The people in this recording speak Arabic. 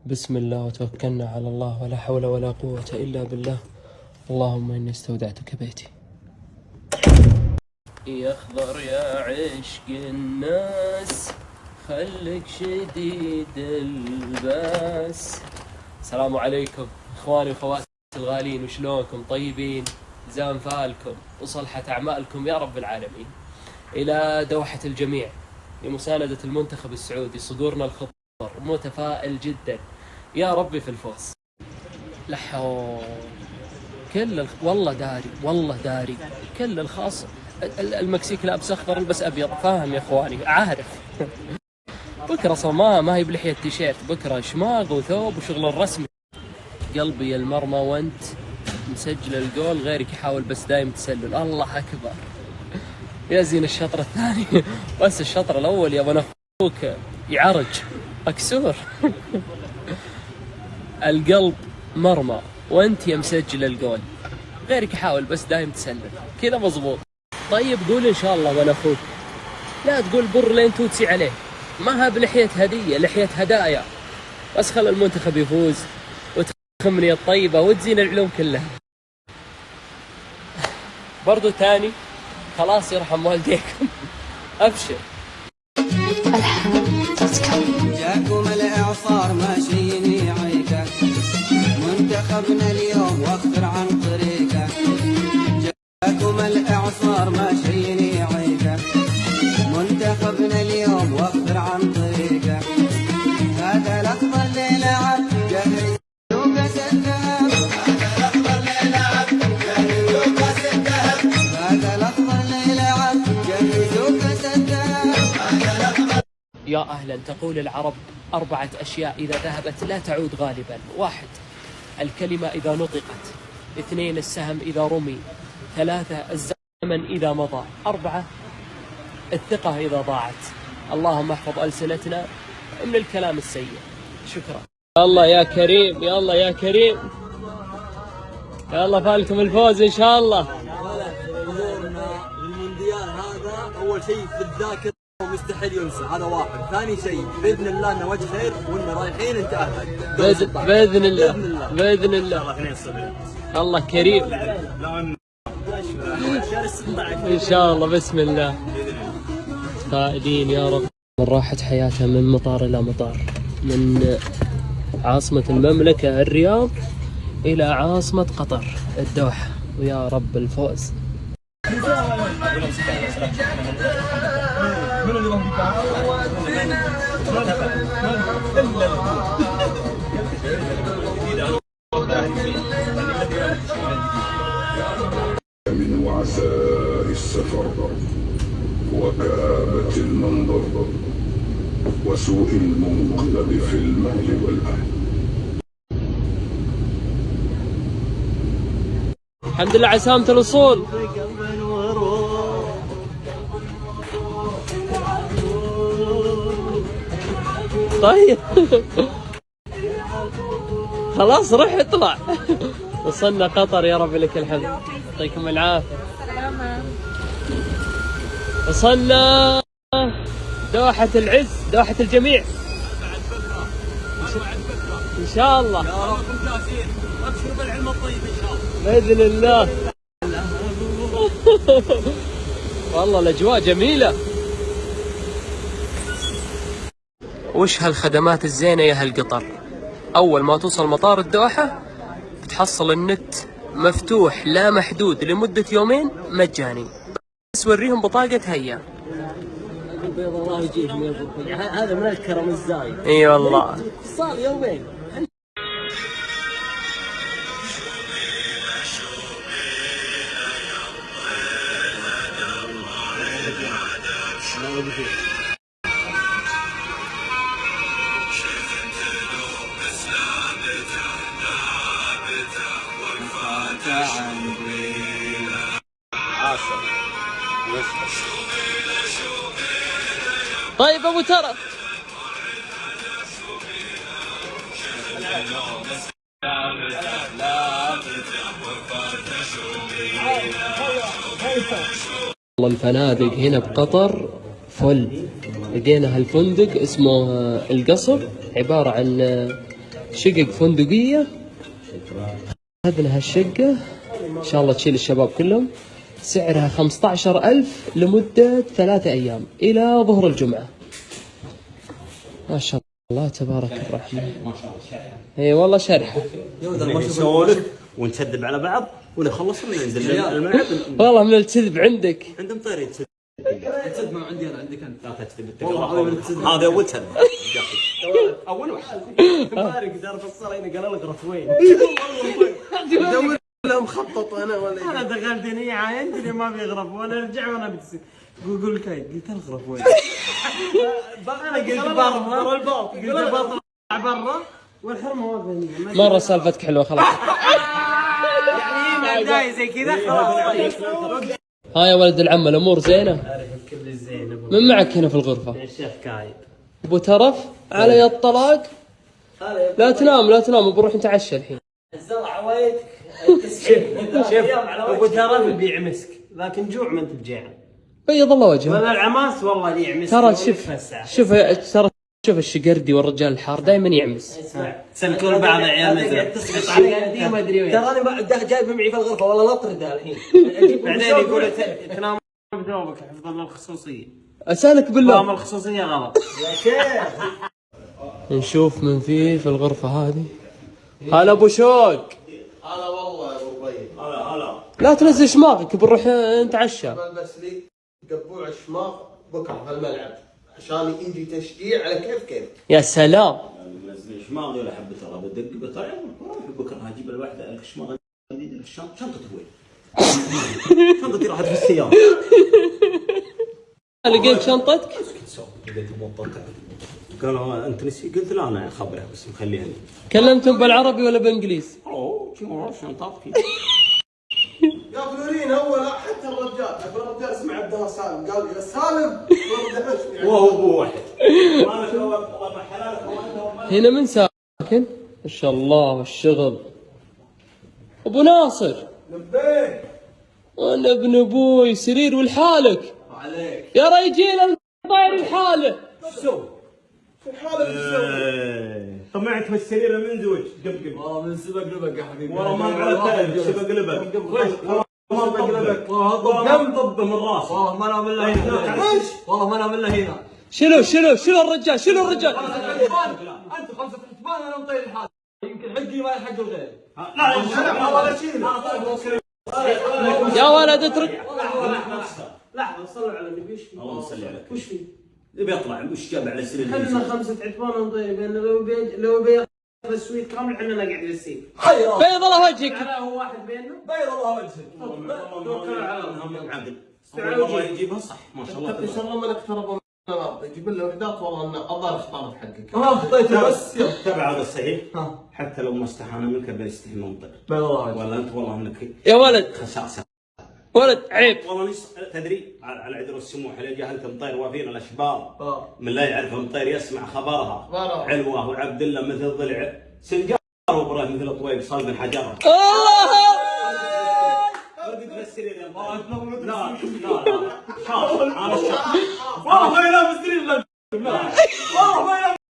بسم الله وتوكلنا على الله ولا حول ولا قوة إلا بالله. اللهم إني استودعتك بيتي. يخضر يا عشق الناس خلك شديد الباس. السلام عليكم إخواني وأخواتي الغالين، وشلونكم؟ طيبين؟ زان فالكم وصلحة أعمالكم يا رب العالمين. إلى دوحة الجميع لمساندة المنتخب السعودي، صقورنا الخضر، متفائل جدا يا ربي في الفوز. لحو والله داري كل الخاص. المكسيك لابس اخضر البس ابيض، فاهم يا اخواني؟ عارف. بكره صمام ما هي بلحيه تيشيرت، بكره شماغ وثوب وشغل الرسمي. قلبي المرمى وانت مسجل الجول، غيرك يحاول بس دايم تسلل. الله اكبر يا زين الشطر الثاني. بس الشطر الاول يا ابن اخوك يعرج مكسور. القلب مرمى وانت يا مسجل الجول، غيرك يحاول بس دايم تسلل كذا مضبوط. طيب قول ان شاء الله وانا اخوك، لا تقول بر لين توتسي عليه. ما ها بلحية هدية، لحية هدايا. بس خل المنتخب يفوز وتخمني الطيبة وتزين العلوم كلها. برضو تاني خلاص يرحم والديكم. ابشر. جاكم الاعصار ماشيين عيكه، منتخبنا اليوم واخر عن طريقه. جاكم الاعصار ماشيين عيكه، منتخبنا اليوم واخر عن طريقه. هذا الاخضر ليلعب جهز لوكاس الذهب، هذا الاخضر ليلعب جهز لوكاس الذهب، هذا الاخضر ليلعب جهز لوكاس الذهب، هذا الاخضر. يا أهلا. تقول العرب 4 أشياء إذا ذهبت لا تعود غالبا: 1 الكلمة إذا نطقت، 2 السهم إذا رمي، 3 الزمن إذا مضى، 4 الثقة إذا ضاعت. اللهم احفظ ألسنتنا من الكلام السيء. شكرا. يلا يا كريم، يلا يا كريم، يلا فالكم الفوز إن شاء الله. امورنا المونديال هذا اول شيء في الذاكره ومستحيل ينسى، هذا واحد. ثاني شيء باذن الله انه وجه خير وانه رايحين نتاهل باذن الله باذن الله. الله كريم ان شاء الله. بسم الله. فائدين يا رب. من راحت حياتها من مطار الى مطار، من عاصمة المملكة الرياض الى عاصمة قطر الدوحة، ويا رب الفوز. من وعثاء السفر وكآبة المنظر وسوء المنقلب في المال والأهل. الحمد لله على سلامة الوصول. طيب خلاص روح اطلع. وصلنا قطر يا رب لك الحمد. يعطيكم العافية. وصلنا دوحة العز، دوحة الجميع إن شاء الله. يا رب ممتازين، ابشروا بالعلم الطيب ان شاء الله بإذن الله. والله الأجواء جميلة. وش هالخدمات الزينة يا هالقطر؟ أول ما توصل مطار الدوحة بتحصل النت مفتوح لا محدود لمدة 2 مجاني. بس وريهم بطاقة هيا. البيض الله يجيك هذا من الكرم الزايد. اي والله صار 2 طيب ابو ترى والله الفنادق هنا بقطر فل. لقينا هالفندق اسمه القصر، عبارة عن شقق فندقية. أخذنا هالشقة إن شاء الله تشيل الشباب كلهم. سعرها 15,000 لمدة 3 أيام إلى ظهر الجمعة. ما شاء الله تبارك الرحمن. ما شاء الله شرحة. اي والله شرحة. نسولف ونكذب على بعض ونخلص وننزل الملعب. والله من الكذب عندك. عندهم طير يتسد. تسد ما عندي انا عندك انت. لا تكذب. والله هذا اول تسد. اول واحد. مبارك دار فصل هنا قال لك رفوين. ادور لهم خطط انا ولا انا دخلت هنا عندي ما بيغرف وانا ارجع وانا بتسد. قول كاي قلت الغرف وين؟ انا قلت برا الباب قلت بطلع برا والحرمه واقفه. مرة سالفتك حلوة خلاص. يعني بدايه زي كذا خلاص. ها يا ولد العم الامور زينة؟ اعرفك كل الزين. من معك هنا في الغرفة؟ الشيخ كايد. ابو ترف علي الطلاق. لا تنام لا تنام بنروح نتعشى الحين. الزرعه وينك؟ شوف ابو ترف يبيع مسك لكن جوع ما انت بجيعان. بيض الله وجهه. ولا العماس والله اللي يعمس. ترى شوف الشقردي والرجال الحار دائما يعمس. سلكون بعض عيال مثلا تسقط على ما ادري وين. ترى انا جايب معي في الغرفه والله لا اطردها الحين. بعدين يقول تنام بثوبك حفظا للخصوصيه. اسالك بالله. نظام الخصوصيه غلط يا شيخ. نشوف من فيه في الغرفة هذه. هلا ابو شوق. هلا والله يا ابو بيض. هلا لا تنزل شماغك بنروح نتعشى. بلبس لي قبوع الشماغ بكره في الملعب عشان يجي تشجيع على كيف. يا سلام. منزل شماغي ولا حبه ترى بدق بطريقه بكره هجيب الوحده الشماغ جديد شنطته وين؟ شنطتي راحت في السياره. لقيت شنطتك؟ لقيت موطنتها. قالوا انت نسي قلت لا انا خبرها بس مخليها لي. كلمتهم بالعربي ولا بالانجليزي؟ اوه شو شنطتك؟ يا فلورين اول حتى الرجال اسمه عبد الله سالم قال يا سالم وهو ابو واحد. هنا من ساكن؟ ما شاء الله والشغل. ابو ناصر. لبيك. انا ابن ابوي سرير والحالك. عليك. يا رجال الطاير الحاله. شو؟ في حاله طمعت في السرير من زوج قبل. والله من سبق لبك يا حبيبي. والله ما على التلف سبق لبك. ما سبق لبك. كم ضب من راسه. والله ما نام الا هنا. والله ما نام الا هنا. شنو الرجال انت 5 حتبان انا مطير الحال. يمكن حقي ما يحق الغير. لا والله شيل. يا ولد اترك. لحظه صلوا على النبي. اللهم صل عليك. وش في؟ يبي يطلع وش جاب على السرير؟ احنا 5 عتبان نطير بين لو السويت كامل احنا نقعد للسيف. بيض الله وجهك. لا هو واحد بيننا. بيض الله وجهك. توكل على الله. عادل. والله يجيبها صح ما شاء الله. ان شاء الله من اقترب من الارض يجيب له وحدات والله انه الظاهر اختارت حقك. خطيته بس. تبع هذا الصحيح. حتى لو ما استحانا منك بنستحي منطق. بيض الله وجهك. ولا انت والله انك يا ولد خساسه. ولد عيب. والله تدري على عذر السموح اللي جهلت مطير وافين الاشبال. من لا يعرف مطير يسمع خبرها. علوه وعبد الله مثل ضلع سنجار وابراهيم مثل طويق صلب الحجره. الله. ارقد في السرير يا لا لا لا. انا الشاطر. والله ما ينام السرير.